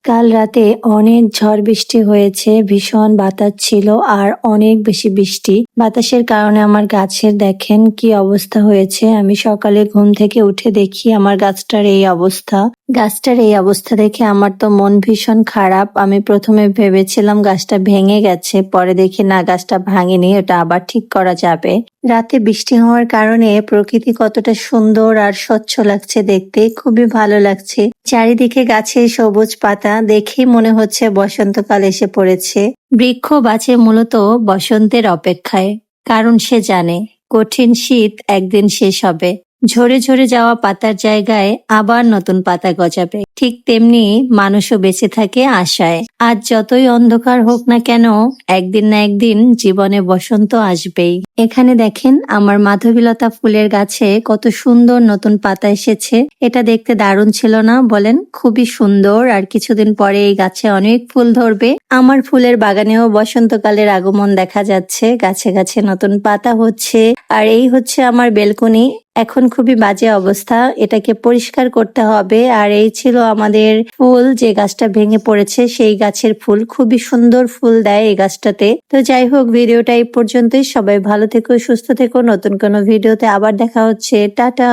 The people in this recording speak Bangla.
কাল রাতে অনেক ঝড় বৃষ্টি হয়েছে, ভীষণ বাতাস ছিল আর অনেক বেশি বৃষ্টি। বাতাসের কারণে আমার গাছের দেখেন কি অবস্থা হয়েছে। আমি সকালে ঘুম থেকে উঠে দেখি আমার গাছটার এই অবস্থা। গাছটার এই অবস্থা দেখে আমার তো মন ভীষণ খারাপ। আমি প্রথমে ভেবেছিলাম গাছটা ভেঙে গেছে, পরে দেখি না, গাছটা ভাঙেনি, ওটা আবার ঠিক করা যাবে। রাতে বৃষ্টি হওয়ার কারণে প্রকৃতি কতটা সুন্দর আর স্বচ্ছ লাগছে দেখতে, খুবই ভালো লাগছে। চারিদিকে গাছে সবুজ পাতা, দেখেই মনে হচ্ছে বসন্তকাল এসে পড়েছে। বৃক্ষ বাঁচে মূলত বসন্তের অপেক্ষায়, কারণ সে জানে কঠিন শীত একদিন শেষ হবে। ঝরে ঝরে যাওয়া পাতার জায়গায় আবার নতুন পাতা গজাবে। ঠিক তেমনি মানুষও বেঁচে থাকে আশায়। আজ যতই অন্ধকার হোক না কেন, একদিন না একদিন জীবনে বসন্ত আসবেই। এখানে দেখেন আমার মাধবীলতা ফুলের গাছে কত সুন্দর নতুন পাতা এসেছে। এটা দেখতে দারুণ ছিল না বলেন? খুবই সুন্দর। আর কিছুদিন পরে এই গাছে অনেক ফুল ধরবে। আমার ফুলের বাগানেও বসন্তকালের আগমন দেখা যাচ্ছে। গাছে গাছে নতুন পাতা হচ্ছে। আর এই হচ্ছে আমার বেলকনি। এখন খুবই বাজে অবস্থা, এটাকে পরিষ্কার করতে হবে। আর এই ছিল আমাদের ফুল, যে গাছটা ভেঙে পড়েছে সেই গাছের ফুল। খুবই সুন্দর ফুল দেয় এই গাছটাতে। তো যাই হোক, ভিডিওটা এই পর্যন্তই। সবাই ভালো থেকো, সুস্থ থেকো। নতুন কোনো ভিডিওতে আবার দেখা হচ্ছে। টাটা।